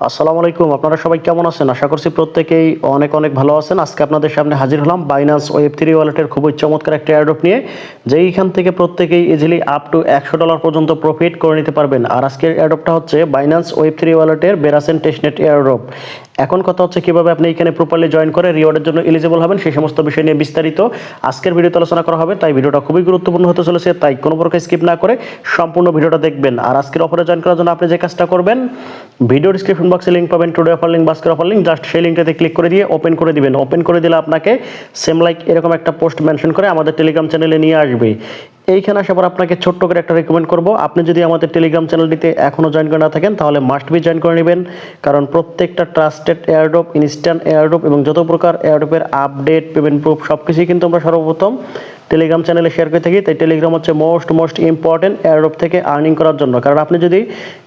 আসসালামু আলাইকুম। আপনারা সবাই কেমন আছেন? আশা করছি প্রত্যেকেই অনেক অনেক ভালো আছেন। আজকে আপনাদের সামনে হাজির হলাম বাইন্যান্স ওয়েব3 ওয়ালেটের খুবই চমৎকার একটা এয়ারড্রপ নিয়ে, যেইখান থেকে প্রত্যেকেই ইজিলি আপ টু $100 পর্যন্ত প্রফিট করে নিতে পারবেন। আর আজকের এয়ারড্রপটা হচ্ছে বাইন্যান্স ওয়েব3 ওয়ালেটের বেরাসেন টেস্টনেট এয়ারড্রপ। এখন কথা হচ্ছে কিভাবে আপনি এখানে প্রপারলি জয়েন করে রিওয়ার্ডের জন্য এলিজিবল হবেন, সেই সমস্ত বিষয় নিয়ে বিস্তারিত আজকের ভিডিওতে আলোচনা করা হবে। তাই ভিডিওটা খুবই গুরুত্বপূর্ণ হতে চলেছে, তাই কোনো প্রকার স্কিপ না করে সম্পূর্ণ ভিডিওটা দেখবেন। আর আজকের অফারে জয়েন করার জন্য আপনি যে কাজটা করবেন, ভিডিও ডিসক্রিপশন বক্সে লিঙ্ক পাবেন, টুডে অফার লিঙ্ক, বাস্কের অফার লিঙ্ক, জাস্ট সেই লিঙ্কটাতে ক্লিক করে দিয়ে ওপেন করে দিবেন। ওপেন করে দিলে আপনাকে সেম লাইক এরকম একটা পোস্ট মেনশন করে আমাদের টেলিগ্রাম চ্যানেলে নিয়ে আসবে। এইখানে আসার পর আপনাকে ছোট্ট করে একটা রেকমেন্ড করব, আপনি যদি আমাদের টেলিগ্রাম চ্যানেলটিতে এখনও জয়েন করে না থাকেন তাহলে মাস্ট বি জয়েন করে নেবেন, কারণ প্রত্যেকটা ট্রাস্টেড এয়ারড্রপ, ইনস্ট্যান্ট এয়ারড্রপ এবং যত প্রকার এয়ারড্রপের আপডেট, পেমেন্ট প্রুফ সব কিছুই কিন্তু আমরা সর্বপ্রথম টেলিগ্রাম চ্যানেলে শেয়ার করে থাকি। তাই টেলিগ্রাম হচ্ছে মোস্ট ইম্পর্টেন্ট এয়ারড্রপ থেকে আর্নিং করার জন্য। কারণ আপনি যদি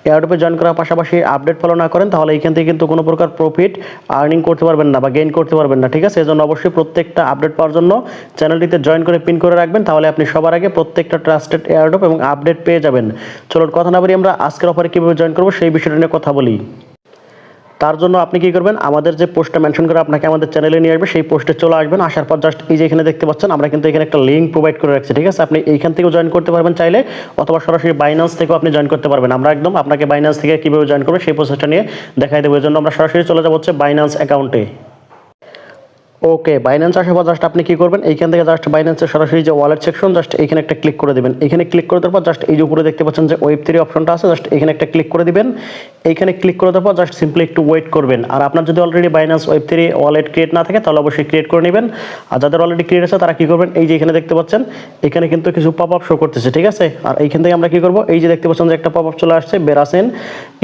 এয়ারড্রপে জয়েন করার পাশাপাশি আপডেট ফলো না করেন তাহলে এইখান থেকে কিন্তু কোনো প্রকার প্রফিট আর্নিং করতে পারবেন না বা গেইন করতে পারবেন না, ঠিক আছে? এজন্য অবশ্যই প্রত্যেকটা আপডেট পাওয়ার জন্য চ্যানেলটিতে জয়েন করে পিন করে রাখবেন, তাহলে আপনি সবার আগে প্রত্যেকটা ট্রাস্টেড এয়ারড্রপ এবং আপডেট পেয়ে যাবেন। চলুন কথা না বলি, আমরা আজকের অফারে কীভাবে জয়েন করবো সেই বিষয়টা নিয়ে কথা বলি। তার জন্য আপনি কি করবেন, আমাদের যে পোস্টটা মেনশন করে আপনাকে আমাদের চ্যানেলে নিয়ে আসবে, সেই পোস্টে চলে আসবেন। আসার পর জাস্ট এই যে এখানে দেখতে পাচ্ছেন, আমরা কিন্তু এখানে একটা লিঙ্ক প্রোভাইড করে রাখছি, ঠিক আছে? আপনি এইখান থেকেও জয়েন করতে পারবেন চাইলে, অথবা সরাসরি বাইন্যান্স থেকেও আপনি জয়েন করতে পারবেন। আমরা একদম আপনাকে বাইন্যান্স থেকে কীভাবে জয়েন করবে সেই প্রসেসটা নিয়ে দেখাই দেবো। এই জন্য আমরা সরাসরি চলে যাবো হচ্ছে বাইন্যান্স অ্যাকাউন্টে। ওকে, বাইন্যান্স আসার পর জাস্ট আপনি কি করবেন, এইখান থেকে জাস্ট বাইন্যান্সের সরাসরি যে ওয়ালেট সেকশন, জাস্ট এইখানে একটা ক্লিক করে দেবেন। এখানে ক্লিক করে দেওয়ার পর জাস্ট এই যে উপরে দেখতে পাচ্ছেন যে ওয়েব3 অপশনটা আছে, জাস্ট এখানে একটা ক্লিক করে দিবেন। এইখানে ক্লিক করে দেওয়ার পর জাস্ট সিম্পলি একটু ওয়েট করবেন। আর আপনার যদি অলরেডি বাইন্যান্স ওয়েব3 ওয়ালেট ক্রিয়েট না থাকে তাহলে অবশ্যই ক্রিয়েট করে নেবেন। আর যাদের অলরেডি ক্রিয়েট আছে তারা কি করবেন, এই যে এখানে দেখতে পাচ্ছেন এখানে কিন্তু কিছু পপ আপ শো করতেছে, ঠিক আছে? আর এইখান থেকে আমরা কি করবো, এই যে দেখতে পাচ্ছেন যে একটা পপ আপ চলে আসছে, বেরাসেন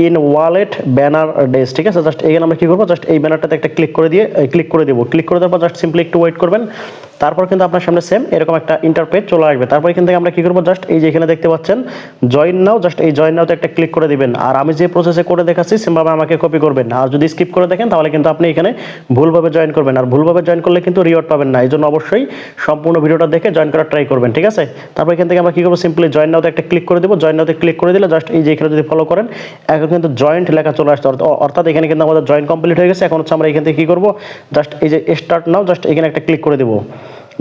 ইন ওয়ালেট ব্যানার ডেস, ঠিক আছে? জাস্ট এখানে আমরা কি করবো, জাস্ট এই ব্যানারটাতে একটা ক্লিক করে দিয়ে ক্লিক করে দেবো। ক্লিক করে দেওয়ার পর জাস্ট সিম্পলি একটু ওয়েট করবেন। তারপর কিন্তু আপনার সামনে সেম এরকম একটা ইন্টারপেজ চলে আসবে। তারপর এখান থেকে আমরা কি করবো, জাস্ট এই যে এখানে দেখতে পাচ্ছেন জয়েন নাও, জাস্ট এই জয়েন নাওতে একটা ক্লিক করে দিবেন। আর আমি যে প্রসেসে করে দেখাচ্ছি সেমভাবে আমাকে কপি করবেন। আর যদি স্কিপ করে দেখেন তাহলে কিন্তু আপনি এখানে ভুলভাবে জয়েন করবেন, আর ভুলভাবে জয়েন করলে কিন্তু রিওয়ার্ড পাবেন না। এই জন্য অবশ্যই সম্পূর্ণ ভিডিওটা দেখে জয়েন করার ট্রাই করবেন, ঠিক আছে? তারপর এখান থেকে আমরা কি করবো, সিম্পলি জয়েন নাওতে একটা ক্লিক করে দেবো। জয়েন নাওতে ক্লিক করে দিলে জাস্ট এই যে এখানে যদি ফলো করেন, এখন কিন্তু জয়েন্ট লেখা চলে আসছে, অর্থাৎ এখানে কিন্তু আমাদের জয়েন কমপ্লিট হয়ে গেছে। এখন হচ্ছে আমরা এখান থেকে কি করবো, জাস্ট এই যে স্টার্ট নাও, জাস্ট এখানে একটা ক্লিক করে দেবো।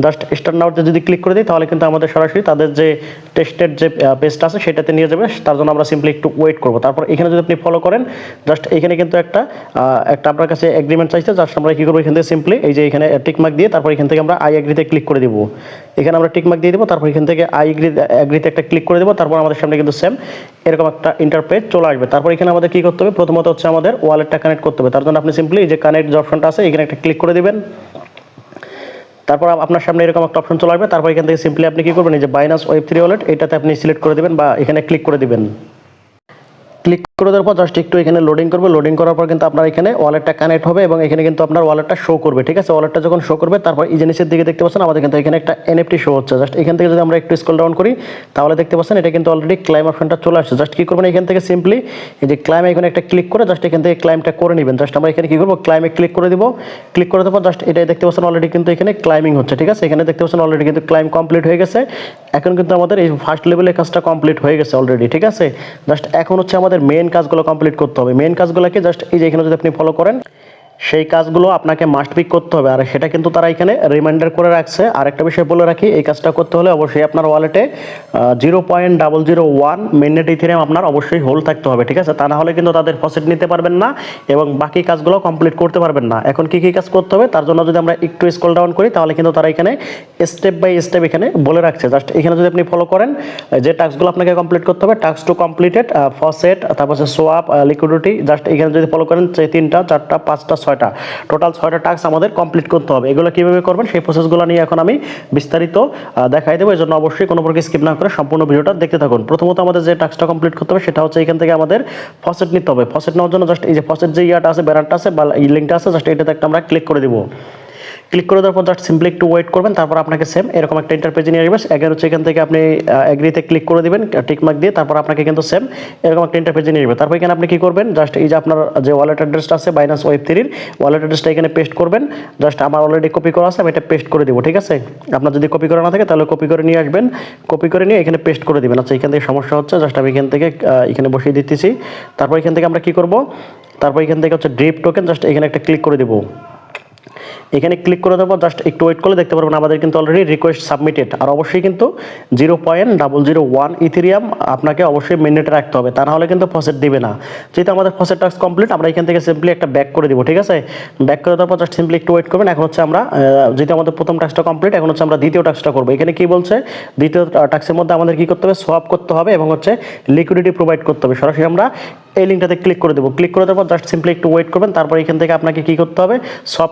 জাস্ট স্টার্ট নাওতে যদি ক্লিক করে দিই তাহলে কিন্তু আমাদের সরাসরি তাদের যে টেস্টের যে পেজটা আছে সেটাতে নিয়ে যাবে। তার জন্য আমরা সিম্পলি একটু ওয়েট করবো। তারপর এখানে যদি আপনি ফলো করেন, জাস্ট এখানে কিন্তু একটা আপনার কাছে এগ্রিমেন্ট চাইছে। জাস্ট আমরা কী করবো, এখান থেকে সিম্পলি এই যে এখানে টিকমার্ক দিয়ে তারপর এখান থেকে আমরা আই এগ্রিতে ক্লিক করে দিব। এখানে আমরা টিকমার্ক দিয়ে দেবো, তারপর এখান থেকে আই এগ্রিতে একটা ক্লিক করে দেবো। তারপর আমাদের সামনে কিন্তু সেম এরকম একটা ইন্টারপেজ চলে আসবে। তারপর এখানে আমাদের কী করতে হবে, প্রথমত হচ্ছে আমাদের ওয়ালেটটা কানেক্ট করতে হবে। তার জন্য আপনি সিম্পলি এই যে কানেক্ট যে অপশনটা আছে এখানে একটা ক্লিক করে দেবেন। তারপর আপনার সামনে এরকম একটা অপশন চলে আসবে। তারপর এখান থেকে সিম্পলি আপনি কি করবেন, এই যে বাইন্যান্স ওয়েব3 ওয়ালেট এটাতে আপনি সিলেক্ট করে দেবেন বা এখানে ক্লিক করে দিবেন। ক্লিক করে দেওয়ার পর জাস্ট একটু এখানে লোডিং করবে। লোডিং করার পর কিন্তু আপনার এখানে ওয়ালেটটা কানেক্ট হবে এবং এখানে কিন্তু আপনার ওয়ালেটটা শো করবে, ঠিক আছে? ওয়ালেটটা যখন শো করবে তারপর এই জিনিসের দিকে দেখতে পাচ্ছেন আমাদের কিন্তু এখানে একটা এনএফটি শো হচ্ছে। জাস্ট এখান থেকে যদি আমরা একটু স্ক্রল ডাউন করি তাহলে দেখতে পাচ্ছেন এটা কিন্তু অলরেডি ক্লাইম অপশনটা চলে আসছে। জাস্ট কি করবেন, এখান থেকে সিম্পলি এই যে ক্লাইম এখানে একটা ক্লিক করে জাস্ট এখান থেকে ক্লাইমটা করে নেবেন। জাস্ট আমরা এখানে কি করবো, ক্লাইমে ক্লিক করে দিব। ক্লিক করে দেওয়ার পর জাস্ট এটাই দেখতে পাচ্ছেন অলরেডি কিন্তু এখানে ক্লাইমিং হচ্ছে, ঠিক আছে? এখানে দেখতে পাচ্ছেন অলরেডি কিন্তু ক্লাইম কমপ্লিট হয়ে গেছে। এখন কিন্তু আমাদের এই ফার্স্ট লেভেলের কাজটা কমপ্লিট হয়ে গেছে অলরেডি, ঠিক আছে? জাস্ট এখন হচ্ছে আমাদের মেন কাজগুলো কমপ্লিট করতে হবে। মেন কাজগুলোকে জাস্ট এই যে এখানে যদি আপনি ফলো করেন সেই কাজগুলো আপনাকে মাস্ট বি করতে হবে। আর সেটা কিন্তু তারা এখানে রিমাইন্ডার করে রাখছে। আর একটা বিষয় বলে রাখি, এই কাজটা করতে হলে অবশ্যই আপনার ওয়ালেটে 0.001 মিনিট ইথেরিয়াম আপনার অবশ্যই হোল্ড থাকতে হবে, ঠিক আছে? তা না হলে কিন্তু তাদের ফসেট নিতে পারবেন না এবং বাকি কাজগুলো কমপ্লিট করতে পারবেন না। এখন কি কাজ করতে হবে তার জন্য যদি আমরা একটু স্ক্রল ডাউন করি তাহলে কিন্তু তারা এখানে স্টেপ বাই স্টেপ এখানে বলে রাখছে। জাস্ট এখানে যদি আপনি ফলো করেন যে টাস্কগুলো আপনাকে কমপ্লিট করতে হবে, টাস্ক টু কমপ্লিটেড, ফসেট, তারপর সোয়াপ, লিকুইডিটি, জাস্ট এখানে যদি ফলো করেন 3টা 4টা 5টা 6টা টোটাল 6টা টাস্ক আমাদের কমপ্লিট করতে হবে। এগুলো কীভাবে করবেন সেই প্রসেসগুলো নিয়ে এখন আমি বিস্তারিত দেখাই দেবো। এই জন্য অবশ্যই কোনো প্রকার স্কিপ না করে সম্পূর্ণ ভিডিওটা দেখতে থাকুন। প্রথমত আমাদের যে টাস্কটা কমপ্লিট করতে হবে সেটা হচ্ছে এখান থেকে আমাদের ফসেট নিতে হবে। ফসেট নেওয়ার জন্য জাস্ট এই যে ফসেট যে ইয়াটা আছে, ব্যানারটা আছে বা এই লিঙ্কটা আছে, জাস্ট এটাতে একটা আমরা ক্লিক করে দিব। ক্লিক করে দেওয়ার পর জাস্ট সিম্পলি একটু ওয়েট করবেন। তারপর আপনাকে সেম এরকম একটা ইন্টারপেজে নিয়ে আসবে। এখানে হচ্ছে এখান থেকে আপনি এগ্রিতে ক্লিক করে দিবেন টিকমার্ক দিয়ে। তারপর আপনাকে কিন্তু সেম এরকম একটা ইন্টারপেজে নিয়ে আসবে। তারপর এখানে আপনি কি করবেন, জাস্ট এই যে আপনার যে ওয়ালেট অ্যাড্রেসটা আছে বাইন্যান্স ওয়েব3 ওয়ালেট অ্যাড্রেসটা এখানে পেস্ট করবেন। জাস্ট আমার অলরেডি কপি করা আছে, আমি এটা পেস্ট করে দিব, ঠিক আছে? আপনার যদি কপি করা না থাকে তাহলে কপি করে নিয়ে আসবেন। কপি করে নিয়ে এখানে পেস্ট করে দিবেন। আচ্ছা, এখান থেকে সমস্যা হচ্ছে, জাস্ট আমি এখান থেকে এখানে বসিয়ে দিতেছি। তারপর এখান থেকে আমরা কি করব, তারপর এখান থেকে হচ্ছে ড্রিপ টোকেন, জাস্ট এখানে একটা ক্লিক করে দেবো। এখানে ক্লিক করে দেওয়ার পর জাস্ট একটু ওয়েট করলে দেখতে পারবেন আমাদের কিন্তু অলরেডি রিকোয়েস্ট সাবমিটেড। আর অবশ্যই কিন্তু 0.001 ইথেরিয়াম আপনাকে অবশ্যই মিনিটে রাখতে হবে, তা নাহলে কিন্তু ফসেট দিবে না। যেহেতু আমাদের ফসেট টাস্ক কমপ্লিট, আমরা এখান থেকে সিম্পলি একটা ব্যাক করে দিব, ঠিক আছে। ব্যাক করে দেওয়ার পর জাস্ট সিম্পলি একটু ওয়েট করবেন। এখন হচ্ছে আমরা যেহেতু আমাদের প্রথম টাস্কটা কমপ্লিট, এখন হচ্ছে আমরা দ্বিতীয় টাস্কটা করবো। এখানে কি বলছে, দ্বিতীয় টাস্কের মধ্যে আমাদের কি করতে হবে, সোয়াপ করতে হবে এবং হচ্ছে লিকুইডিটি প্রোভাইড করতে হবে। সরাসরি আমরা এই লিঙ্কটাতে ক্লিক করে দেবো। ক্লিক করে দেওয়ার পর জাস্ট সিম্পলি একটু ওয়েট করবেন। তারপর এখান থেকে আপনাকে কি করতে হবে, সব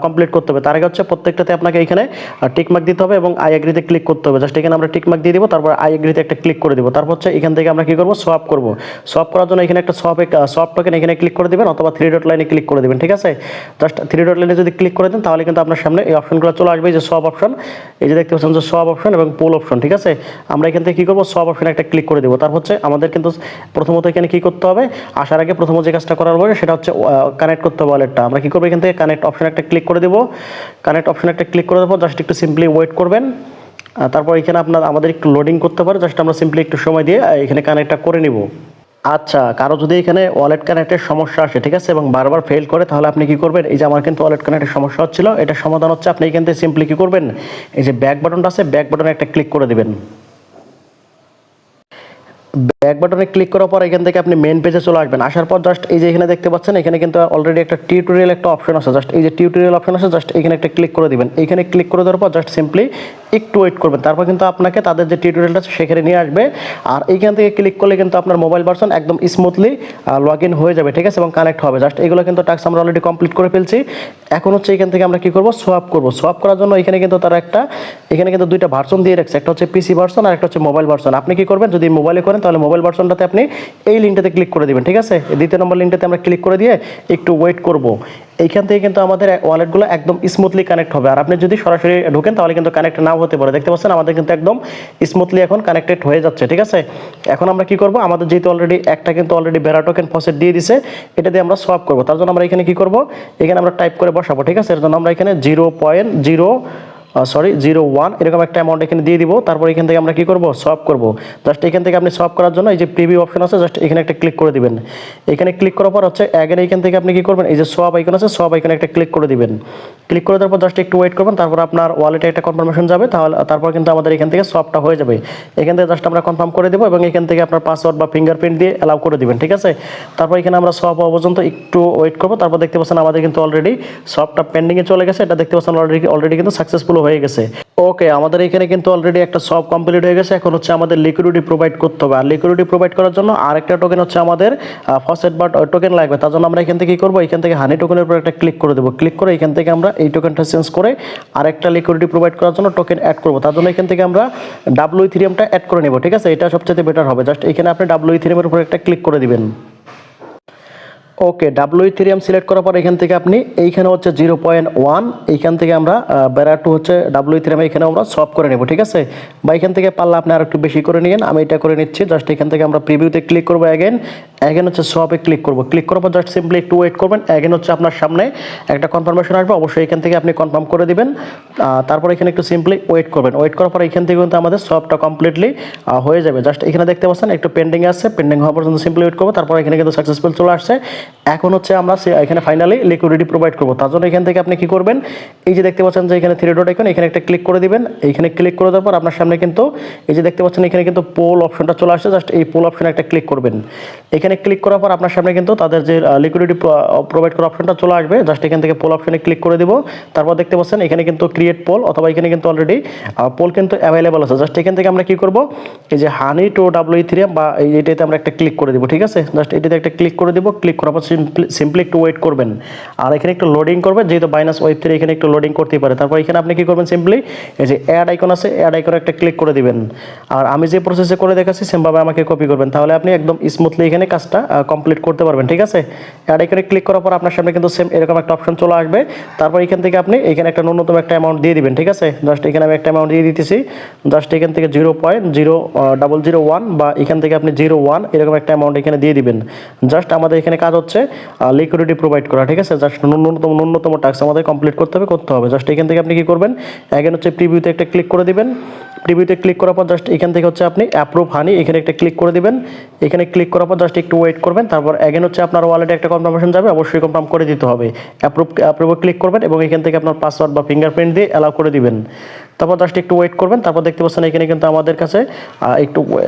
কমপ্লিট করতে হবে। তার আগে হচ্ছে প্রত্যেকটাতে আপনাকে এখানে টিকমার্ক দিতে হবে এবং আই এগ্রিতে ক্লিক করতে হবে। জাস্ট এখানে আমরা টিকমার্ক দিয়ে দিব, তারপর আই এগ্রিতে একটা ক্লিক করে দিব। তারপর হচ্ছে এখান থেকে আমরা কি করবো, সোয়াপ করবো। সোয়াপ করার জন্য এখানে একটা সোয়াপ টোকেন এখানে ক্লিক করে দিবেন অথবা 3 ডট লাইনে ক্লিক করে দিবেন, ঠিক আছে। জাস্ট 3 ডট লাইনে যদি ক্লিক করে দেন তাহলে কিন্তু আপনার সামনে এই অপশনগুলো চলে আসবে, যে সোয়াপ অপশন, এই যে দেখতে পাচ্ছেন যে সোয়াপ অপশন এবং পোল অপশন, ঠিক আছে। আমরা এখান থেকে কি করবো, সোয়াপ অপশনে একটা ক্লিক করে দেবো। তারপর হচ্ছে আমাদের কিন্তু প্রথমত এখানে কি করতে হবে, আসার আগে প্রথম যে কাজটা করার পরে সেটা হচ্ছে কানেক্ট করতে হবে ওয়ালেটটা। আমরা কি করবো, এখান থেকে কানেক্ট অপশন একটা ক্লিক করে দেবো। কানেক্ট অপশন একটা ক্লিক করে দেবো, জাস্ট একটু সিম্পলি ওয়েট করবেন। তারপর এখানে আমাদের একটু লোডিং করতে পারে, জাস্ট আমরা সিম্পলি একটু সময় দিয়ে এখানে কানেক্টটা করে নিব। আচ্ছা, কারো যদি এখানে ওয়ালেট কানেক্টের সমস্যা আসে, ঠিক আছে, এবং বারবার ফেল করে, তাহলে আপনি কি করবেন, এই যে আমার কিন্তু ওয়ালেট কানেক্টের সমস্যা হচ্ছিল, এটা সমাধান হচ্ছে আপনি এখান থেকে সিম্পলি কি করবেন, এই যে ব্যাক বাটনটা আছে, ব্যাক বাটনে একটা ক্লিক করে দেবেন। ব্যাক বাটনে ক্লিক করার পর এখান থেকে আপনি মেন পেজে চলে আসবেন। আসার পর জাস্ট এই যে এখানে দেখতে পাচ্ছেন, এখানে কিন্তু অলরেডি একটা টিউটোরিয়াল একটা অপশন আছে, জাস্ট এই যে টিউটোরিয়াল অপশন আছে, জাস্ট এখানে একটা ক্লিক করে দিবেন। এখানে ক্লিক করে দেওয়ার পর জাস্ট সিম্পলি একটু ওয়েট করবেন। তারপর কিন্তু আপনাকে তাদের যে টিউটোরিয়ালটা আছে সেখানে নিয়ে আসবে। আর এইখান থেকে ক্লিক করলে কিন্তু আপনার মোবাইল ভার্সন একদম স্মুথলি লগ ইন হয়ে যাবে, ঠিক আছে, এবং কানেক্ট হবে। জাস্ট এগুলো কিন্তু টাস্ক আমরা অলরেডি কমপ্লিট করে ফেলছি। এখন হচ্ছে এখান থেকে আমরা কি করব, সোয়াপ করব। সোয়াপ করার জন্য এখানে কিন্তু তারা এখানে কিন্তু দুইটা ভার্সন দিয়ে রাখছে, একটা হচ্ছে পিসি ভার্সন আর একটা হচ্ছে মোবাইল ভার্সন। আপনি কি করবেন, যদি মোবাইলে করেন তাহলে মোবাইল ভার্সনটাতে আপনি এই লিঙ্কটাতে ক্লিক করে দিবেন, ঠিক আছে। দ্বিতীয় নম্বর লিঙ্কটাতে আমরা ক্লিক করে দিয়ে একটু ওয়েট করব। এইখান থেকে কিন্তু আমাদের ওয়ালেটগুলো একদম স্মুথলি কানেক্ট হবে। আর আপনি যদি সরাসরি ঢোকেন তাহলে কিন্তু কানেক্ট নাও হতে পারে। দেখতে পাচ্ছেন আমাদের কিন্তু একদম স্মুথলি এখন কানেক্টেড হয়ে যাচ্ছে, ঠিক আছে। এখন আমরা কি করব, আমাদের যেহেতু অলরেডি একটা কিন্তু অলরেডি বেরা টোকেন ফসেট দিয়ে দিছে, এটা দিয়ে আমরা সোয়াপ করব। তার জন্য আমরা এখানে কি করব, এখানে আমরা টাইপ করে বসাবো, ঠিক আছে। এর জন্য আমরা এখানে 0.01 এরকম একটা অ্যামাউন্ট এখানে দিয়ে দিব। তারপর এখান থেকে আমরা কি করব, সোয়াপ করব। জাস্ট এখান থেকে আপনি সোয়াপ করার জন্য এই যে প্রিভিউ অপশন আছে, জাস্ট এখানে একটা ক্লিক করে দিবেন। এখানে ক্লিক করার পর হচ্ছে অ্যাগেন এখান থেকে আপনি কি করবেন, এই যে সোয়াপ আইকন আছে, সোয়াপ আইকনে একটা ক্লিক করে দিবেন। ক্লিক করে দেওয়ার পর জাস্ট একটু ওয়েট করবেন। তারপর আপনার ওয়ালেটে একটা কনফার্মেশন যাবে, তারপর কিন্তু আমাদের এখান থেকে সোয়াপটা হয়ে যাবে। এখান থেকে জাস্ট আমরা কনফার্ম করে দেবো এবং এখান থেকে আপনার পাসওয়ার্ড বা ফিঙ্গারপ্রিন্ট দিয়ে অ্যালাউ করে দিবেন, ঠিক আছে। তারপর এখানে আমরা সোয়াপ হওয়া পর্যন্ত একটু ওয়েট করবো। তারপর দেখতে পাচ্ছেন আমাদের কিন্তু অলরেডি সোয়াপটা পেন্ডিংয়ে চলে গেছে। এটা দেখতে পাচ্ছেন অলরেডি কিন্তু সাকসেসফুল হয়ে গেছে। ওকে, আমাদের এখানে কিন্তু অলরেডি একটা সব কমপ্লিট হয়ে গেছে। এখন হচ্ছে আমাদের লিকুইডিটি প্রোভাইড করতে হবে। আর লিকুইডিটি প্রোভাইড করার জন্য আরেকটা টোকেন হচ্ছে আমাদের ফসেট বা টোকেন লাগবে। তার জন্য আমরা এখান থেকে কি করবো, এখান থেকে হানি টোকেনের উপর একটা ক্লিক করে দেবো। ক্লিক করে এখান থেকে আমরা এই টোকেনটা চেঞ্জ করে আরেকটা লিকুইডিটি প্রোভাইড করার জন্য টোকেন অ্যাড করবো। তার জন্য এখান থেকে আমরা ডাব্লু ইথেরিয়ামটা অ্যাড করে নেব, ঠিক আছে। এটা সবচেয়ে বেটার হবে। জাস্ট এখানে আপনি ডাব্লু ইথেরিয়ামের উপর একটা ক্লিক করে দিবেন। ওকে, ডাব্লু ইথেরিয়াম সিলেক্ট করার পর এখান থেকে আপনি এইখানে হচ্ছে 0.1, এইখান থেকে আমরা বেড়াটু হচ্ছে ডাব্লু ইথেরিয়াম এখানে আমরা সব করে নেব, ঠিক আছে। বা এখান থেকে পারলে আপনি আর একটু বেশি করে নিন, আমি এটা করে নিচ্ছি। জাস্ট এখান থেকে আমরা প্রিভিউতে ক্লিক করবো, অ্যাগেন হচ্ছে সপে ক্লিক করবো। ক্লিক করার পর জাস্ট সিম্পলি একটু ওয়েট করবেন। অ্যাগেন হচ্ছে আপনার সামনে একটা কনফার্মেশন আসবে, অবশ্যই এখান থেকে আপনি কনফার্ম করে দিবেন। তারপর এখানে একটু সিম্পলি ওয়েট করবেন। ওয়েট করার পর এখান থেকে কিন্তু আমাদের সবটা কমপ্লিটলি হয়ে যাবে। জাস্ট এখানে দেখতে পাচ্ছেন একটু পেন্ডিং আছে, পেন্ডিং হওয়ার পর্যন্ত সিম্পলি ওয়েট করবো। তারপর এখানে কিন্তু সাকসেসফুল চলে আসছে। এখন হচ্ছে আমরা এখানে ফাইনালি লিকুইডিটি প্রোভাইড করবো। তার জন্য এখান থেকে আপনি কি করবেন, এই যে দেখতে পাচ্ছেন যে এখানে 3 ডট আইকন, এখানে একটা ক্লিক করে দিবেন। এইখানে ক্লিক করে দেওয়ার পর আপনার সামনে কিন্তু এই যে দেখতে পাচ্ছেন এখানে কিন্তু পোল অপশনটা চলে আসছে। জাস্ট এই পোল অপশনে একটা ক্লিক করবেন। এখানে ক্লিক করার পর আপনার সামনে কিন্তু তাদের যে লিকুইডিটি প্রোভাইড করার অপশনটা চলে আসবে। জাস্ট এখান থেকে পোল অপশনে ক্লিক করে দিব। তারপর দেখতে পাচ্ছেন এখানে কিন্তু ক্রিয়েট পোল, অথবা এখানে কিন্তু অলরেডি পোল কিন্তু অ্যাভেলেবল আছে। জাস্ট এখান থেকে আমরা কি করব, এই যে হানি টু ডাব্লু ইথেরিয়াম বা এইটাতে আমরা একটা ক্লিক করে দিব, ঠিক আছে। জাস্ট এটাতে একটা ক্লিক করে দিব। ক্লিক করার পর সিম্পলি একটু ওয়েট করবেন। আর এখানে একটু লোডিং করবে, যেহেতু বাইনান্স ওয়েব 3 এখানে একটু লোডিং করতেই পারে। তারপর এখানে আপনি কি করবেন, সিম্পলি এই যে অ্যাড আইকন আছে, অ্যাড আইকনে একটা ক্লিক করে দিবেন। আর আমি যে প্রসেসে করে দেখাচ্ছি সেমভাবে আমাকে কপি করবেন, তাহলে আপনি একদম স্মুথলি এখানে কাজটা কমপ্লিট করতে পারবেন, ঠিক আছে। অ্যাড আইকনে ক্লিক করার পর আপনার সামনে কিন্তু সেম এরকম একটা অপশন চলে আসবে। তারপর এখান থেকে আপনি এখানে একটা ন্যূনতম একটা অ্যামাউন্ট দিয়ে দিবেন, ঠিক আছে। জাস্ট এখানে আমি একটা অ্যামাউন্ট দিয়ে দিতেছি। জাস্ট এখান থেকে 0.0001 বা এখান থেকে আপনি 0.1 এরকম একটা অ্যামাউন্ট এখানে দিয়ে দিবেন। জাস্ট আমাদের এখানে কাজ হচ্ছে হচ্ছে লিকুইডিটি প্রোভাইড করা, ঠিক আছে। জাস্ট ন্যূনতম টাস্ক আমাদের কমপ্লিট করতে হবে। জাস্ট এখান থেকে আপনি কি করবেন, এখানে হচ্ছে প্রিভিউতে একটা ক্লিক করে দিবেন। প্রিভিউতে ক্লিক করার পর জাস্ট এখান থেকে হচ্ছে আপনি অ্যাপ্রুভ হানি এখানে একটা ক্লিক করে দিবেন। এখানে ক্লিক করার পর জাস্ট একটু ওয়েট করবেন। তারপর এগেন হচ্ছে আপনার ওয়ালেটে একটা কনফার্মেশন যাবে, অবশ্যই কনফার্ম করে দিতে হবে। অ্যাপ্রুভে ক্লিক করবেন এবং এখান থেকে আপনার পাসওয়ার্ড বা ফিঙ্গারপ্রিন্ট দিয়ে অ্যালাউ করে দিবেন। তারপর জাস্ট একটু ওয়েট করবেন। তারপর দেখতে পাচ্ছেন এখানে কিন্তু আমাদের কাছে একটু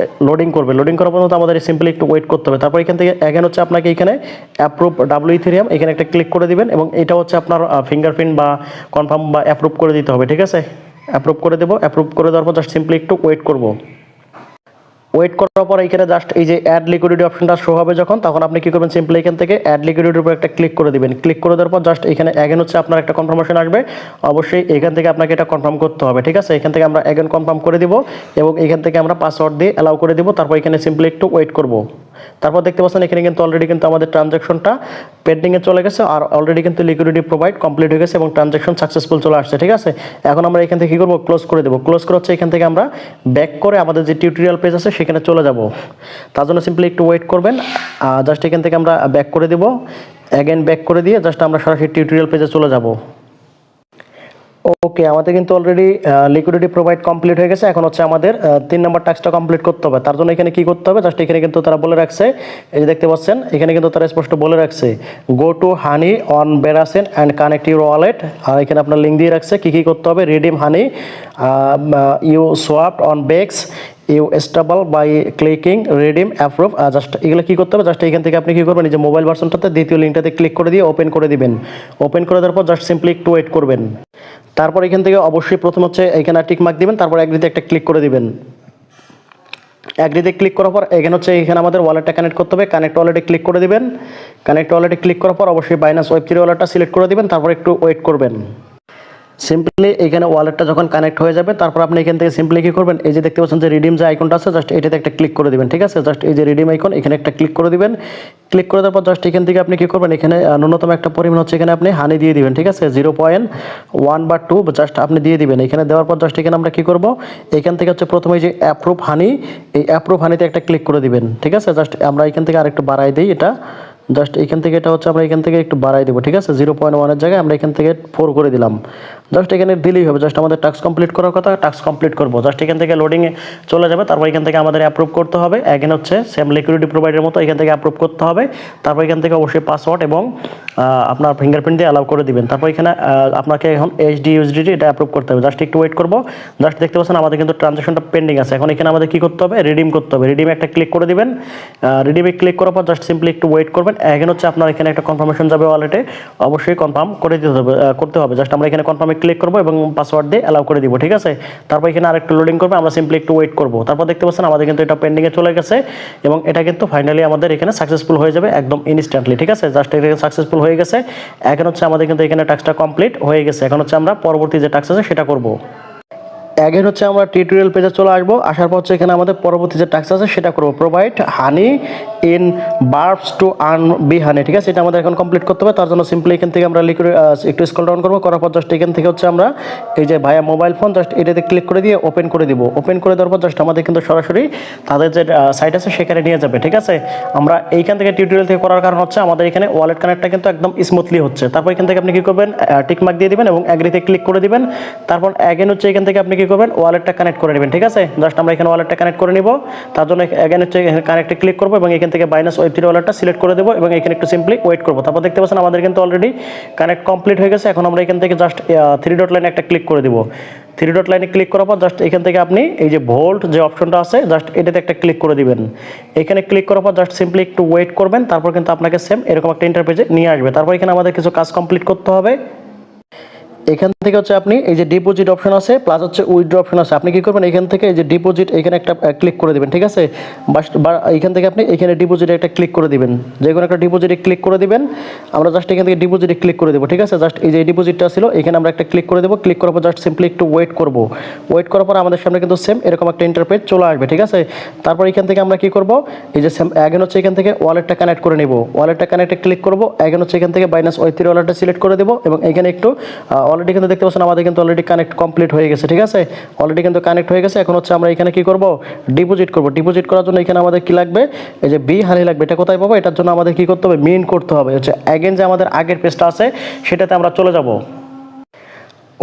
লোডিং করবে। লোডিং করার পর্যন্ত আমাদের সিম্পলি একটু ওয়েট করতে হবে। তারপর এখান থেকে এগেন হচ্ছে আপনাকে এখানে অ্যাপ্রুভ ডাব্লিউ ইথেরিয়াম এখানে একটা ক্লিক করে দিবেন এবং এটা হচ্ছে আপনার ফিঙ্গারপ্রিন্ট বা কনফার্ম বা অ্যাপ্রুভ করে দিতে হবে, ঠিক আছে। অ্যাপ্রুভ করে দেবো। অ্যাপ্রুভ করে দেওয়ার পর জাস্ট সিম্পলি একটু ওয়েট করব। ওয়েট করার পর এখানে জাস্ট এই যে অ্যাড লিকুইডিটি অপশনটা শো হবে যখন, তখন আপনি কি করবেন, সিম্পলি এখান থেকে অ্যাড লিকুইডিটির উপর একটা ক্লিক করে দিবেন। ক্লিক করে দেওয়ার পর জাস্ট এখানে অ্যাগেন হচ্ছে আপনার একটা কনফার্মেশন আসবে, অবশ্যই এখান থেকে আপনাকে এটা কনফার্ম করতে হবে, ঠিক আছে। এখান থেকে আমরা অ্যাগেন কনফার্ম করে দিব এবং এখান থেকে আমরা পাসওয়ার্ড দিয়ে অ্যালাউ করে দিব। তারপর এখানে সিম্পলি একটু ওয়েট করব। তারপর দেখতে পাচ্ছেন এখানে কিন্তু অলরেডি কিন্তু আমাদের ট্রানজ্যাকশনটা পেন্ডিংয়ে চলে গেছে আর অলরেডি কিন্তু লিকুইডিটি প্রোভাইড কমপ্লিট হয়ে গেছে এবং ট্রানজ্যাকশন সাকসেসফুল চলে আসছে, ঠিক আছে। এখন আমরা এখান থেকে কী করবো, ক্লোজ করে দেবো। ক্লোজ করে হচ্ছে এখান থেকে আমরা ব্যাক করে আমাদের যে টিউটোরিয়াল পেজ আছে সেখানে চলে যাব। তার জন্য সিম্পলি একটু ওয়েট করবেন। জাস্ট এখান থেকে আমরা ব্যাক করে দেবো। অ্যাগেন ব্যাক করে দিয়ে জাস্ট আমরা সরাসরি টিউটোরিয়াল পেজে চলে যাব। ওকে, আমাদের কিন্তু অলরেডি লিকুইডিটি প্রোভাইড কমপ্লিট হয়ে গেছে। এখন হচ্ছে আমাদের 3 নম্বর টাস্কটা কমপ্লিট করতে হবে। তার জন্য এখানে কি করতে হবে, জাস্ট এখানে কিন্তু তারা বলে রাখছে, এই যে দেখতে পাচ্ছেন এখানে কিন্তু তারা স্পষ্ট বলে রাখছে, go to honey on Berachain and connect your wallet. আর এখানে আপনার লিঙ্ক দিয়ে রাখছে কী কী করতে হবে, redeem honey, you swapped on BEX, you stable by clicking redeem approve. Just এগুলো কী করতে হবে, জাস্ট এখান থেকে আপনি কী করবেন, এই যে মোবাইল ভার্সনটাতে দ্বিতীয় লিঙ্কটাতে ক্লিক করে দিয়ে ওপেন করে দিবেন। ওপেন করে দেওয়ার পর জাস্ট সিম্পলি একটু ওয়েট করবেন। তারপর এখান থেকে অবশ্যই প্রথম হচ্ছে এখানে টিক মার্ক দিবেন, তারপর অ্যাগ্রিতে একটা ক্লিক করে দিবেন। অ্যাগ্রিতে ক্লিক করার পর এখানে হচ্ছে এখানে আমাদের ওয়ালেটটা কানেক্ট করতে হবে। কানেক্ট ওয়ালেটে ক্লিক করে দিবেন। কানেক্ট ওয়ালেটে ক্লিক করার পর অবশ্যই বাইন্যান্স ওয়েব3 ওয়ালেটটা সিলেক্ট করে দিবেন, তারপর একটু ওয়েট করবেন। সিম্পলি এখানে ওয়ালেটটা যখন কানেক্ট হয়ে যাবে তারপর আপনি এখান থেকে সিম্পলি কী করবেন, এই যে দেখতে পাচ্ছেন যে রিডিম যে আইকনটা আছে জাস্ট এটাতে একটা ক্লিক করে দিবেন, ঠিক আছে। জাস্ট এই যে রিডিম আইকন এখানে একটা ক্লিক করে দিবেন। ক্লিক করে দেওয়ার পর জাস্ট এখান থেকে আপনি কী করবেন, এখানে ন্যূনতম একটা পরিমাণ হচ্ছে এখানে আপনি হানি দিয়ে দিবেন, ঠিক আছে। 0.1 বা 2 জাস্ট আপনি দিয়ে দিবেন। এখানে দেওয়ার পর জাস্ট এখানে আমরা কী করব, এখান থেকে হচ্ছে প্রথমে যে অ্যাপ্রুভ হানি, এই অ্যাপ্রুভ হানিতে একটা ক্লিক করে দিবেন, ঠিক আছে। জাস্ট আমরা এখান থেকে আরেকটু বাড়াই দিই এটা, জাস্ট এখান থেকে এটা হচ্ছে আমরা এখান থেকে একটু বাড়াই দেবো, ঠিক আছে। 0.1-এর জায়গায় আমরা এখান থেকে 4 করে দিলাম। জাস্ট এখানে দিলেই হবে। জাস্ট আমাদের টাস্ক কমপ্লিট করার কথা, টাস্ক কমপ্লিট করবো। জাস্ট এখান থেকে লোডিংয়ে চলে যাবে, তারপর এখান থেকে আমাদের অ্যাপ্রুভ করতে হবে। এখানে হচ্ছে সেম লিকুইডিটি প্রোভাইডের মতো এখান থেকে অ্যাপ্রুভ করতে হবে। তারপর এখান থেকে অবশ্যই পাসওয়ার্ড এবং আপনার ফিঙ্গারপ্রিন্ট দিয়ে অ্যালাউ করে দিবেন। তারপর এখানে আপনাকে এখন USDT এটা অ্যাপ্রুভ করতে হবে। জাস্ট একটু ওয়েট করবো। জাস্ট দেখতে পাচ্ছেন আমাদের কিন্তু ট্রানজ্যাকশনটা পেন্ডিং আছে। এখন এখানে আমাদের কী করতে হবে, রিডিম করতে হবে। রিডিমে একটা ক্লিক করে দিবেন। রিডিমে ক্লিক করার পর জাস্ট সিম্পলি একটু ওয়েট করবেন। এখানে হচ্ছে আপনার এখানে একটা কনফার্মেশন যাবে ওয়ালেটে, অবশ্যই কনফার্ম করে দিতে হবে করতে হবে। জাস্ট আমরা এখানে কনফার্মে ক্লিক করবো এবং পাসওয়ার্ড দিয়ে অ্যালাউ করে দিব, ঠিক আছে। তারপর এখানে আরেকটু লোডিং করবে, আমরা সিম্পলি একটু ওয়েট করবো। তারপর দেখতে পাচ্ছেন আমাদের কিন্তু এটা পেন্ডিংয়ে চলে গেছে এবং এটা কিন্তু ফাইনালি আমাদের এখানে সাকসেসফুল হয়ে যাবে একদম ইনস্ট্যান্টলি, ঠিক আছে। জাস্ট এটা সাকসেসফুল হয়ে গেছে। এখন হচ্ছে আমাদের কিন্তু এখানে টাস্কটা কমপ্লিট হয়ে গেছে। এখন হচ্ছে আমরা পরবর্তী যে টাস্ক আছে সেটা করব। অ্যাগেন হচ্ছে আমরা টিউটোরিয়াল পেজে চলে আসবো। আসার পর হচ্ছে এখানে আমাদের পরবর্তী যে টাস্ক আছে সেটা করবো, provide honey in Berps to earn B honey, ঠিক আছে। এটা আমাদের এখন কমপ্লিট করতে হবে। তার জন্য সিম্পলি এখান থেকে আমরা একটু স্ক্রল ডাউন করবো। করার পর জাস্ট এখান থেকে হচ্ছে আমরা এই যে ভাইয়া মোবাইল ফোন জাস্ট এটাতে ক্লিক করে দিয়ে ওপেন করে দিব। ওপেন করে দেওয়ার পর জাস্ট আমাদের কিন্তু সরাসরি তাদের যে সাইট আছে সেখানে নিয়ে যাবে, ঠিক আছে। আমরা এইখান থেকে টিউটোরিয়াল থেকে করার কারণ হচ্ছে আমাদের এখানে ওয়ালেট কানেক্টটা কিন্তু একদম স্মুথলি হচ্ছে। তারপর এখান থেকে আপনি কী করবেন, টিক মার্ক দিয়ে দিবেন এবং অ্যাগ্রিতে ক্লিক করে দিবেন। তারপর অ্যাগেন হচ্ছে এখান থেকে আপনি কী করবেন, ওয়ালেটটা কানেক্ট করে নেবেন, ঠিক আছে। জাস্ট আমরা এখানে ওয়ালেটটা কানেক্ট করে নিব। তার জন্য অ্যাগেন হচ্ছে কানেক্টে ক্লিক করবো এবং এখান থেকে বাইন্যান্স ওয়েব3 ওয়ালেটটা সিলেক্ট করে দেবো এবং এখানে একটু সিম্পলি ওয়েট করবো। তারপর দেখতে পাচ্ছেন আমাদের কিন্তু অলরেডি কানেক্ট কমপ্লিট হয়ে গেছে। এখন আমরা এখান থেকে জাস্ট 3 ডট লাইনে একটা ক্লিক করে দিব। 3 ডট লাইনে ক্লিক করার পর জাস্ট এখান থেকে আপনি এই যে ভোল্ট যে অপশনটা আছে জাস্ট এটাতে একটা ক্লিক করে দিবেন। এখানে ক্লিক করার পর জাস্ট সিম্পলি একটু ওয়েট করবেন। তারপর কিন্তু আপনাকে সেম এরকম একটা ইন্টারপেজে নিয়ে আসবে। তারপর এখানে আমাদের কিছু কাজ কমপ্লিট করতে হবে। এখান থেকে হচ্ছে আপনি এই যে ডিপোজিট অপশন আছে প্লাস হচ্ছে উইথড্র অপশন আছে, আপনি কি করবেন এখান থেকে এই যে ডিপোজিট এখানে একটা ক্লিক করে দিবেন, ঠিক আছে। বা এখান থেকে আপনি এখানে ডিপোজিটে একটা ক্লিক করে দিবেন, যে কোনো একটা ডিপোজিটে ক্লিক করে দিবেন। আমরা জাস্ট এখান থেকে ডিপোজিটে ক্লিক করে দেবো, ঠিক আছে। জাস্ট এই যে ডিপোজিটটা ছিল এখানে আমরা একটা ক্লিক করে দেবো। ক্লিক করার পর জাস্ট সিম্পলি একটু ওয়েট করব। ওয়েট করার পর আমাদের সামনে কিন্তু সেম এরকম একটা ইন্টারপেজ চলে আসবে, ঠিক আছে। তারপর এখান থেকে আমরা কি করব, এই যে সেম অ্যাগেন হচ্ছে এখান থেকে ওয়ালেটটা কানেক্ট করে নেব। ওয়ালেটটা কানেক্টে ক্লিক করব। অ্যাগেন হচ্ছে এখান থেকে বাইন্যান্স ওয়েব3 ওয়ালেটটা সিলেক্ট করে দেবো এবং এখানে একটু অলরেডি কিন্তু দেখতে পাচ্ছেন আমাদের কিন্তু অলরেডি কানেক্ট কমপ্লিট হয়ে গেছে, ঠিক আছে। অলরেডি কিন্তু কানেক্ট হয়ে গেছে। এখন হচ্ছে আমরা এখানে কি করব, ডিপোজিট করব। ডিপোজিট করার জন্য এখানে আমাদের কি লাগবে, এই যে বি হানি লাগবে। এটা কোথায় পাবো, এটার জন্য আমাদের কি করতে হবে, মিন করতে হবে। হচ্ছে অ্যাগেন যে আমাদের আগের পেজটা আছে সেটাতে আমরা চলে যাব।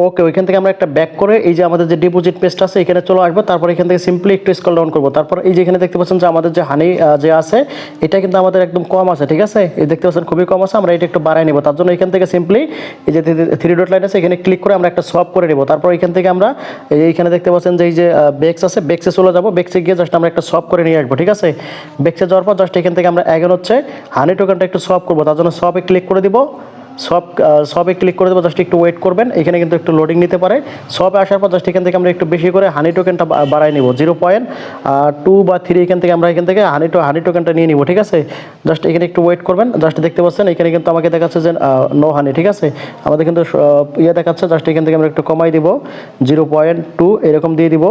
ওকে, ওইখান থেকে আমরা একটা ব্যাক করে এই যে আমাদের যে ডিপোজিট পেজটা আছে এখানে চলে আসবো। তারপর এখান থেকে সিম্পলি একটু স্ক্রল ডাউন করবো। তারপর এই যে এখানে দেখতে পাচ্ছেন যে আমাদের যে হানি যে আছে এটা কিন্তু আমাদের একদম কম আছে, ঠিক আছে। এই দেখতে পাচ্ছেন খুবই কম আছে, আমরা এটা একটু বাড়াই নেব। তার জন্য এখান থেকে সিম্পলি এই যে 3 ডট লাইন আছে এখানে ক্লিক করে আমরা একটা সোয়াপ করে নেব। তারপর এখান থেকে আমরা এইখানে দেখতে পাচ্ছেন যে এই যে বেক্স আছে, বেক্সে চলে যাবো। বেক্সে গিয়ে জাস্ট আমরা একটা সোয়াপ করে নিয়ে আসবো, ঠিক আছে। বেক্সে যাওয়ার পর জাস্ট এখান থেকে আমরা এখন হচ্ছে হানি টোকেনটা একটু সোয়াপ করবো। তার জন্য সোয়াপে ক্লিক করে দিব। সবে ক্লিক করে দেবো, জাস্ট একটু ওয়েট করবেন। এখানে কিন্তু একটু লোডিং নিতে পারে। সবে আসার পর জাস্ট এখান থেকে আমরা একটু বেশি করে হানি টোকেনটা বাড়াই নিব, 0.2 বা 3 এখান থেকে আমরা এখান থেকে হানি টোকেনটা নিয়ে নিব, ঠিক আছে। জাস্ট এখানে একটু ওয়েট করবেন। জাস্ট দেখতে পাচ্ছেন এখানে কিন্তু আমাকে দেখাচ্ছে যে নো হানি, ঠিক আছে। আমাদের কিন্তু দেখাচ্ছে। জাস্ট এখান থেকে আমরা একটু কমাই দিব, 0.2 এরকম দিয়ে দিব।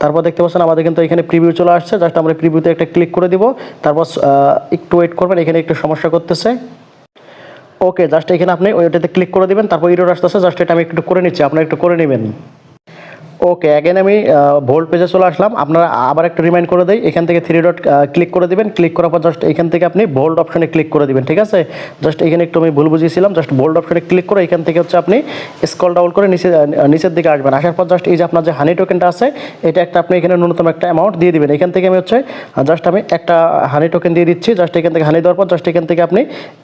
তারপর দেখতে পাচ্ছেন আমাদের কিন্তু এখানে প্রিভিউ চলে আসছে। জাস্ট আমরা প্রিভিউতে একটা ক্লিক করে দিব। তারপর একটু ওয়েট করবেন, এখানে একটু সমস্যা করতেছে। ওকে, জাস্ট এখানে আপনি ওইটাতে ক্লিক করে দিবেন। তারপর এরর আসতেছে, জাস্ট এটা আমি একটু করে নিচ্ছি, আপনারা একটু করে নেবেন। ওকে, অ্যাগেন আমি ভোল্ট পেজে চলে আসলাম। আপনারা আবার একটা রিমাইন্ড করে দেই, এখান থেকে 3 ডট ক্লিক করে দিবেন। ক্লিক করার পর জাস্ট এখান থেকে আপনি ভোল্ট অপশনে ক্লিক করে দিবেন, ঠিক আছে। জাস্ট এখানে একটু আমি ভুল বুঝিয়েছিলাম। জাস্ট ভোল্ট অপশনে ক্লিক করে এখান থেকে হচ্ছে আপনি স্ক্রল ডাউন করে নিচের দিকে আসবেন। আসার পর জাস্ট এই যে আপনার যে হানি টোকেনটা আছে এটা একটা আপনি এখানে ন্যূনতম একটা অ্যামাউন্ট দিয়ে দিবেন। এখান থেকে আমি হচ্ছে জাস্ট আমি একটা হানি টোকেন দিয়ে দিচ্ছি। জাস্ট এখান থেকে হানি দেওয়ার পর জাস্ট এখান থেকে আপনি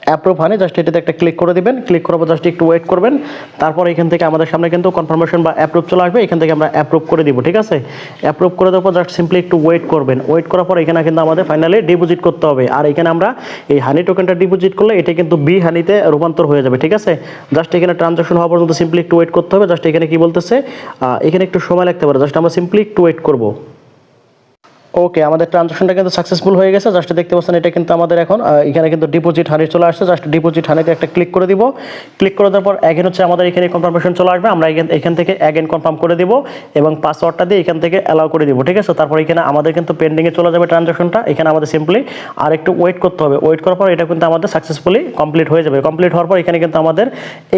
অ্যাপ্রুভ হানি, জাস্ট এটাতে একটা ক্লিক করে দিবেন। ক্লিক করার পর জাস্ট একটু ওয়েট করবেন। তারপর এখান থেকে আমাদের সামনে কিন্তু কনফার্মেশন বা অ্যাপ্রুভ চলে আসবে। এখান থেকে আমরা অ্যাপ্রুভ করে দিব, ঠিক আছে। অ্যাপ্রুভ করে দেওয়ার পর জাস্ট সিম্পলি একটু ওয়েট করবেন। ওয়েট করার পর এখানে কিন্তু আমাদের ফাইনালি ডিপোজিট করতে হবে। আর এখানে আমরা এই হানি টোকেনটা ডিপোজিট করলে এটা কিন্তু বি হানিতে রূপান্তর হয়ে যাবে, ঠিক আছে। জাস্ট এখানে ট্রানজাকশন হওয়া পর্যন্ত সিম্পলি একটু ওয়েট করতে হবে। জাস্ট এখানে কি বলতেছে, এখানে একটু সময় লাগতে পারে। জাস্ট আমরা সিম্পলি একটু ওয়েট করব। ওকে, আমাদের ট্রানজাকশনটা কিন্তু সাকসেসফুল হয়ে গেছে। জাস্ট দেখতে পাচ্ছেন এটা কিন্তু আমাদের এখন এখানে কিন্তু ডিপোজিট হানি চলে আসছে। জাস্ট ডিপোজিট হানিতে একটা ক্লিক করে দিব। ক্লিক করে দেওয়ার পর অ্যাগেন হচ্ছে আমাদের এখানে কনফার্মেশন চলে আসবে। আমরা এখান থেকে অ্যাগেন কনফার্ম করে দিব এবং পাসওয়ার্ডটা দিয়ে এখান থেকে অ্যালাউ করে দিব, ঠিক আছে। তারপর এখানে আমাদের কিন্তু পেন্ডিংয়ে চলে যাবে ট্রানজাকশনটা। এখানে আমাদের সিম্পলি আর একটু ওয়েট করতে হবে। ওয়েট করার পর এটা কিন্তু আমাদের সাকসেসফুলি কমপ্লিট হয়ে যাবে। কমপ্লিট হওয়ার পর এখানে কিন্তু আমাদের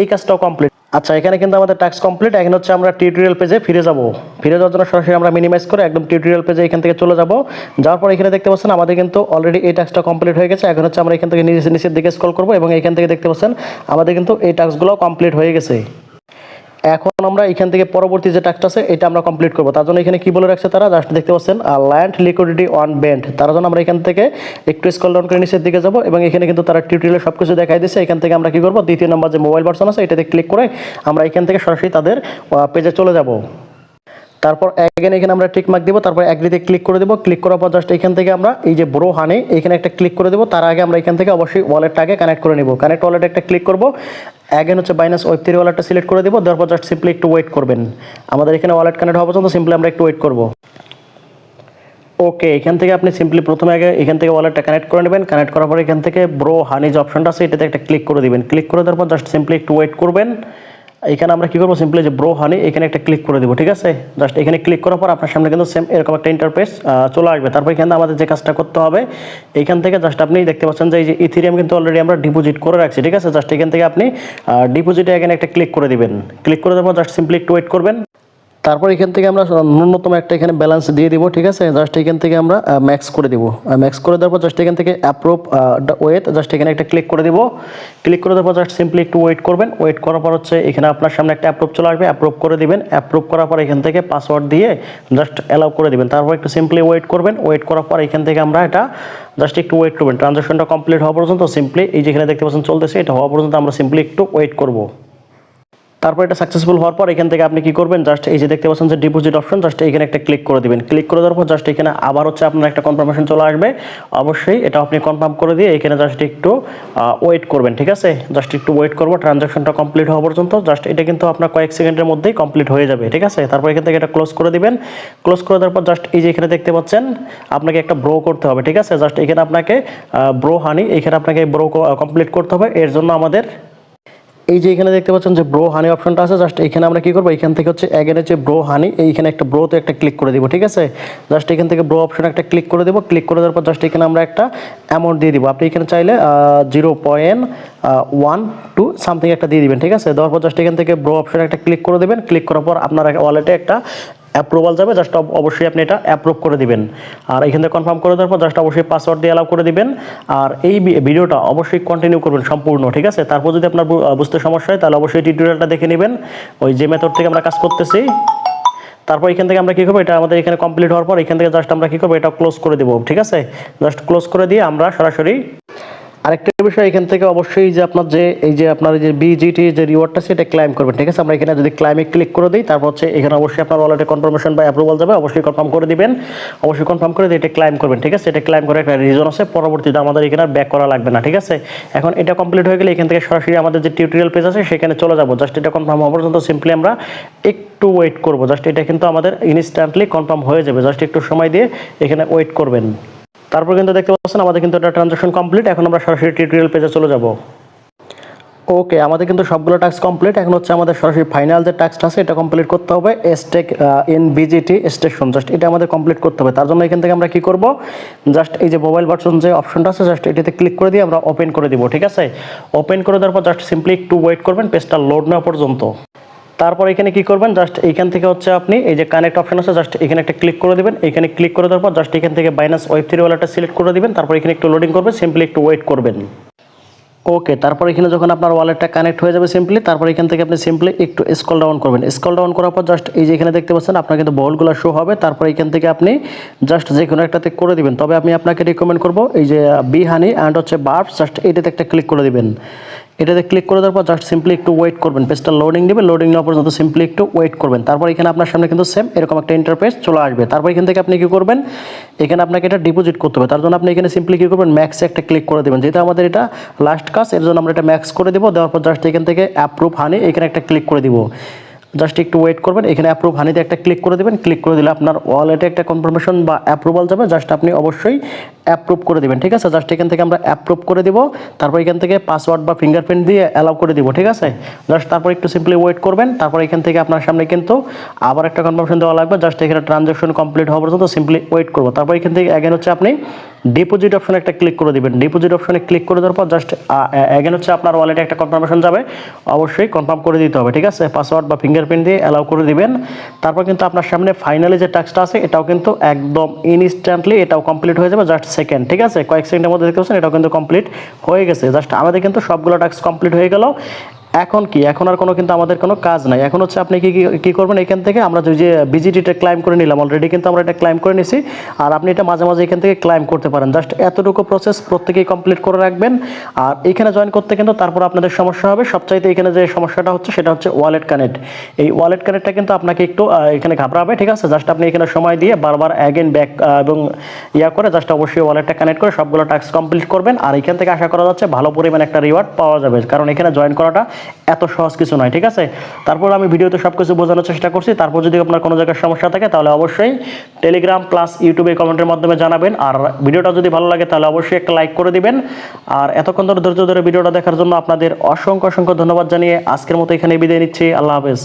এই কাজটাও কমপ্লিট। আচ্ছা, এখানে কিন্তু আমাদের টাস্ক কমপ্লিট। এখন হচ্ছে আমরা টিউটোরিয়াল পেজে ফিরে যাব। ফিরে যাওয়ার জন্য সরাসরি আমরা মিনিমাইজ করে একদম টিউটোরিয়াল পেজে এখান থেকে চলে যাব। যাওয়ার পর এখানে দেখতে পাচ্ছেন আমাদের কিন্তু অলরেডি এই টাস্কটা কমপ্লিট হয়ে গেছে। এখন হচ্ছে আমরা এখান থেকে নিচের দিকে স্ক্রল করব এবং এখান থেকে দেখতে পাচ্ছেন আমাদের কিন্তু এই টাস্কগুলো কমপ্লিট হয়ে গেছে। এখন আমরা এখান থেকে পরবর্তী যে টাস্কটা আছে এটা আমরা কমপ্লিট করব। তার জন্য এখানে কি বলে রাখছে তারা, জাস্ট দেখতে পাচ্ছেন ল্যান্ড লিকুইডিটি অন বেন্ট। তার জন্য আমরা এখান থেকে একটু স্ক্রল ডাউন করে নিচের দিকে যাব এবং এখানে কিন্তু তারা টিউটোরিয়ালে সব কিছু দেখাই দিচ্ছে। এখান থেকে আমরা কি করব, দ্বিতীয় নম্বর যে মোবাইল ভার্সন আছে এটাতে ক্লিক করে আমরা এখান থেকে সরাসরি তাদের পেজে চলে যাব। তারপর অ্যাগেন এখানে আমরা টিক মার্ক দিব। তারপর অ্যাগ্রিতে ক্লিক করে দেব। ক্লিক করার পর জাস্ট এখান থেকে আমরা এই যে ব্রো হানি এখানে একটা ক্লিক করে দেব। তার আগে আমরা এখান থেকে অবশ্যই ওয়ালেটটাকে কানেক্ট করে নেব। কানেক্ট ওয়ালেটে একটা ক্লিক করব। অ্যাগেন হচ্ছে বাইন্যান্স ওয়েব3 ওয়ালেটটা সিলেক্ট করে দেব। তারপর জাস্ট সিম্পলি একটু ওয়েট করবেন। আমাদের এখানে ওয়ালেট কানেক্ট হওয়া পর্যন্ত সিম্পলি আমরা একটু ওয়েট করব। ওকে, এখান থেকে আপনি সিম্পলি প্রথমে আগে এখান থেকে ওয়ালেটটা কানেক্ট করে নেবেন। কানেক্ট করার পর এখান থেকে ব্রো হানি যে অপশনটা আছে এটাতে একটা ক্লিক করে দিবেন। ক্লিক করে দেওয়ার পর জাস্ট সিম্পলি একটু ওয়েট করবেন। এখানে আমরা কি করবো, সিম্পলি যে ব্রো হানি এখানে একটা ক্লিক করে দিব, ঠিক আছে। জাস্ট এখানে ক্লিক করার পর আপনার সামনে কিন্তু সেম এরকম একটা ইন্টারফেস চলে আসবে। তারপর এখানে আমাদের যে কাজটা করতে হবে এখান থেকে জাস্ট আপনি দেখতে পাচ্ছেন যে এই যে ইথেরিয়াম কিন্তু অলরেডি আমরা ডিপোজিট করে রাখছি, ঠিক আছে। জাস্ট এখান থেকে আপনি ডিপোজিটে এখানে একটা ক্লিক করে দিবেন। ক্লিক করে দেওয়ার পর জাস্ট সিম্পলি একটু ওয়েট করবেন। তারপর এখান থেকে আমরা ন্যূনতম একটা এখানে ব্যালেন্স দিয়ে দিব, ঠিক আছে। জাস্ট এখান থেকে আমরা ম্যাক্স করে দিব। ম্যাক্স করে দেওয়ার পর জাস্ট এখান থেকে অ্যাপ্রুভ ওয়েট, জাস্ট এখানে একটা ক্লিক করে দিব। ক্লিক করে দেওয়ার পর জাস্ট সিম্পলি একটু ওয়েট করবেন। ওয়েট করার পর হচ্ছে এখানে আপনার সামনে একটা অ্যাপ্রুভ চলে আসবে। অ্যাপ্রুভ করে দিবেন। অ্যাপ্রুভ করার পর এখান থেকে পাসওয়ার্ড দিয়ে জাস্ট অ্যালাউ করে দিবেন। তারপর একটু সিম্পলি ওয়েট করবেন। ওয়েট করার পর এখান থেকে আমরা এটা জাস্ট একটু ওয়েট করবেন। ট্রানজাকশনটা কমপ্লিট হওয়া পর্যন্ত সিম্পলি এই যেখানে দেখতে পাচ্ছেন চলতেছে এটা হওয়া পর্যন্ত আমরা সিম্পলি একটু ওয়েট করব। তারপর এটা সাকসেসফুল হওয়ার পর এখান থেকে আপনি কি করবেন, জাস্ট এই যে দেখতে পাচ্ছেন যে ডিপোজিট অপশন, জাস্ট এখানে একটা ক্লিক করে দিবেন। ক্লিক করে দেওয়ার পর জাস্ট এখানে আবার হচ্ছে আপনার একটা কনফার্মেশন চলে আসবে। অবশ্যই এটা আপনি কনফার্ম করে দিয়ে এখানে জাস্ট একটু ওয়েট করবেন, ঠিক আছে। জাস্ট একটু ওয়েট করবো ট্রানজাকশনটা কমপ্লিট হওয়া পর্যন্ত। জাস্ট এটা কিন্তু আপনার কয়েক সেকেন্ডের মধ্যেই কমপ্লিট হয়ে যাবে, ঠিক আছে। তারপর এখান থেকে এটা ক্লোজ করে দিবেন। ক্লোজ করে দেওয়ার পর জাস্ট এই যে এখানে দেখতে পাচ্ছেন আপনাকে একটা ব্রো করতে হবে, ঠিক আছে। জাস্ট এখানে আপনাকে ব্রো হানি এখানে আপনাকে ব্রো কমপ্লিট করতে হবে। এর জন্য আমাদের এই যে এখানে দেখতে পাচ্ছেন যে ব্রো হানি অপশনটা আছে, জাস্ট এখানে আমরা কি করবো, এখান থেকে হচ্ছে অ্যাগেন হচ্ছে ব্রো হানি, এইখানে একটা ব্রোতে একটা ক্লিক করে দিব, ঠিক আছে। জাস্ট এখান থেকে ব্রো অপশন একটা ক্লিক করে দেবো, ক্লিক করে দেওয়ার পর জাস্ট এখানে আমরা একটা অ্যামাউন্ট দিয়ে দিব। আপনি এখানে চাইলে 0.12 সামথিং একটা দিয়ে দিবেন, ঠিক আছে। দেওয়ার পর জাস্ট এখান থেকে ব্রো অপশন একটা ক্লিক করে দেবেন, ক্লিক করার পর আপনার ওয়ালেটে একটা অ্যাপ্রুভাল যাবে, জাস্ট অবশ্যই আপনি এটা অ্যাপ্রুভ করে দিবেন। আর এখান থেকে কনফার্ম করে দেওয়ার পর জাস্ট অবশ্যই পাসওয়ার্ড দিয়ে অ্যালাউ করে দিবেন। আর এই ভিডিওটা অবশ্যই কন্টিনিউ করবেন সম্পূর্ণ, ঠিক আছে। তারপর যদি আপনার বুঝতে সমস্যা হয় তাহলে অবশ্যই টিউটোরিয়ালটা দেখে নেবেন, ওই যে মেথড থেকে আমরা কাজ করতেছি। তারপর এখান থেকে আমরা কী করবো, এটা আমাদের এখানে কমপ্লিট হওয়ার পর এখান থেকে জাস্ট আমরা কী করবো, এটা ক্লোজ করে দেবো, ঠিক আছে। জাস্ট ক্লোজ করে দিয়ে আমরা সরাসরি আরেকটা বিষয় এখান থেকে অবশ্যই যে আপনার যে এই যে আপনার যে বিজিটি যে রিওয়ার্ডটা সেটা ক্লাইম করবেন, ঠিক আছে। আমরা এখানে যদি ক্লাইমে ক্লিক করে দিই, তারপর হচ্ছে এখানে অবশ্যই আপনার ওয়ালেটে কনফার্মেশন বা অ্যাপ্রুভাল যাবে, অবশ্যই কনফার্ম করে দিবেন, অবশ্যই কনফার্ম করে দিয়ে এটা ক্লাইম করবেন, ঠিক আছে। এটা ক্লাইম করে একটা রিজন আছে, পরবর্তীতে আমাদের এখানে আর ব্যাক করা লাগবে না, ঠিক আছে। এখন এটা কমপ্লিট হয়ে গেলে এখান থেকে সরাসরি আমাদের যে টিউটোরিয়াল পেজ আছে সেখানে চলে যাবো। জাস্ট এটা কনফার্ম হওয়া পর্যন্ত সিম্পলি আমরা একটু ওয়েট করবো, জাস্ট এটা কিন্তু আমাদের ইনস্ট্যান্টলি কনফার্ম হয়ে যাবে, জাস্ট একটু সময় দিয়ে এখানে ওয়েট করবেন। তারপর কিন্তু দেখতে পাচ্ছেন আমাদের কিন্তু এটা ট্রানজাকশন কমপ্লিট। এখন আমরা সরাসরি টিউটোরিয়াল পেজে চলে যাব। ওকে, আমাদের কিন্তু সবগুলো টাস্ক কমপ্লিট। এখন হচ্ছে আমাদের সরাসরি ফাইনাল যে টাস্কটা আছে এটা কমপ্লিট করতে হবে, স্টেক ইন বিজিটি স্টেশন, জাস্ট এটা আমাদের কমপ্লিট করতে হবে। তার জন্য এখান থেকে আমরা কি করব, জাস্ট এই যে মোবাইল ভার্সন যে অপশনটা আছে জাস্ট এটাতে ক্লিক করে দিয়ে আমরা ওপেন করে দিব, ঠিক আছে। ওপেন করে দেওয়ার পর জাস্ট সিম্পলি একটু ওয়েট করবেন পেজটা লোড নেওয়া পর্যন্ত। তারপর এখানে কি করবেন, জাস্ট এইখান থেকে হচ্ছে আপনি এই যে কানেক্ট অপশন আছে জাস্ট এখানে একটা ক্লিক করে দিবেন। এখানে ক্লিক করে দেওয়ার পর জাস্ট এখান থেকে বাইন্যান্স ওয়েব3 ওয়ালেটটা সিলেক্ট করে দিবেন। তারপর এখানে একটু লোডিং করবে, সিম্পলি একটু ওয়েট করবেন। ওকে, তারপর এখানে যখন আপনার ওয়ালেটটা কানেক্ট হয়ে যাবে সিম্পলি, তারপর এখান থেকে আপনি সিম্পলি একটু স্ক্রল ডাউন করবেন। স্ক্রল ডাউন করার পর জাস্ট এই যে এখানে দেখতে পাচ্ছেন আপনার কিন্তু বলগুলো শো হবে। তারপর এখান থেকে আপনি জাস্ট যে কোনো একটাতে করে দিবেন। তবে আমি আপনাকে রিকমেন্ড করবো এই যে বি হানি অ্যান্ড হচ্ছে বার্বস, জাস্ট এইটাতে একটা ক্লিক করে দিবেন। এটাতে ক্লিক করে দেওয়ার পর জাস্ট সিম্পলি একটু ওয়েট করবেন, পেজটা লোডিং নেবে, লোডিং নেওয়ার পর্যন্ত সিম্পলি একটু ওয়েট করবেন। তারপর এখানে আপনার সামনে কিন্তু সেম এরকম একটা ইন্টারফেস চলে আসবে। তারপর এখান থেকে আপনি কী করবেন, এখানে আপনাকে এটা ডিপোজিট করতে হবে। তার জন্য আপনি এখানে সিম্পলি কী করবেন, ম্যাক্সে একটা ক্লিক করে দেবেন। যেহেতু আমাদের এটা লাস্ট কাজ, এর জন্য আমরা এটা ম্যাক্স করে দেবো। দেওয়ার পর জাস্ট এখান থেকে অ্যাপ্রুভ হানি এখানে একটা ক্লিক করে দিব। জাস্ট একটু ওয়েট করবেন, এখানে অ্যাপ্রুভ হানিতে একটা ক্লিক করে দেবেন। ক্লিক করে দিলে আপনার ওয়ালেটে একটা কনফার্মেশন বা অ্যাপ্রুভাল যাবে, জাস্ট আপনি অবশ্যই অ্যাপ্রুভ করে দেবেন, ঠিক আছে। জাস্ট এখান থেকে আমরা অ্যাপ্রুভ করে দিব। তারপর এখান থেকে পাসওয়ার্ড বা ফিঙ্গারপ্রিন্ট দিয়ে অ্যালাউ করে দিব, ঠিক আছে। জাস্ট তারপর একটু সিম্পলি ওয়েট করবেন। তারপর এখান থেকে আপনার সামনে কিন্তু আবার একটা কনফার্মেশন দেওয়া লাগবে, জাস্ট এখানে ট্রানজাকশন কমপ্লিট হওয়া পর্যন্ত সিম্পলি ওয়েট করবো। তারপর এখান থেকে অ্যাগেন হচ্ছে আপনি ডিপোজিট অপশনে একটা ক্লিক করে দিবেন। ডিপোজিট অপশনে ক্লিক করে দেওয়ার পর জাস্ট অ্যাগেন হচ্ছে আপনার ওয়ালেটে একটা কনফার্মেশন যাবে, অবশ্যই কনফার্ম করে দিতে হবে, ঠিক আছে। পাসওয়ার্ড বা ফিঙ্গারপ্রিন্ট দিয়ে অ্যালাউ করে দিবেন। তারপর কিন্তু আপনার সামনে ফাইনালি যে টাস্কটা আছে এটাও কিন্তু একদম ইনস্ট্যান্টলি এটাও কমপ্লিট হয়ে যাবে, জাস্ট সেকেন্ড, ঠিক আছে। কয়েক সেকেন্ডের মধ্যে দেখতে পাচ্ছেন এটাও কিন্তু কমপ্লিট হয়ে গেছে। জাস্ট আমাদের কিন্তু সবগুলো টাস্ক কমপ্লিট হয়ে গেল। এখন কি, এখন আর কোনো কিন্তু আমাদের কোনো কাজ নাই। এখন হচ্ছে আপনি কি করবেন, এখান থেকে আমরা যে বিজিটিটা ক্লাইম করে নিলাম অলরেডি, কিন্তু আমরা এটা ক্লাইম করে নিছি। আর আপনি এটা মাঝে মাঝে এখান থেকে ক্লাইম করতে পারেন। জাস্ট এতটুকু প্রসেস প্রত্যেকেই কমপ্লিট করে রাখবেন। আর এখানে জয়েন করতে কিন্তু তারপর আপনাদের সমস্যা হবে। সবচাইতে এখানে যে সমস্যাটা হচ্ছে সেটা হচ্ছে ওয়ালেট কানেক্ট। এই ওয়ালেট কানেক্টটা কিন্তু আপনাকে একটু এখানে ঘাবড়াবে, ঠিক আছে। জাস্ট আপনি এখানে সময় দিয়ে বারবার অ্যাগেন ব্যাক এবং করে জাস্ট অবশ্যই ওয়ালেটটা কানেক্ট করে সবগুলো টাস্ক কমপ্লিট করবেন। আর এখান থেকে আশা করা যাচ্ছে ভালো পরিমাণ একটা রিওয়ার্ড পাওয়া যাবে, কারণ এখানে জয়েন করাটা এত সহজ কিছু নয়, ঠিক আছে। তারপর আমি ভিডিওতে সব কিছু বোঝানোর চেষ্টা করছি। তারপর যদি আপনার কোনো জায়গায় সমস্যা থাকে তাহলে অবশ্যই টেলিগ্রাম প্লাস ইউটিউবে কমেন্টের মাধ্যমে জানাবেন। আর ভিডিওটা যদি ভালো লাগে তাহলে অবশ্যই একটা লাইক করে দিবেন। আর এতক্ষণ ধরে ধৈর্য ধরে ভিডিওটা দেখার জন্য আপনাদের অসংখ্য অসংখ্য ধন্যবাদ জানিয়ে আজকের মতো এখানে বিদায় নিচ্ছি। আল্লাহ হাফেজ।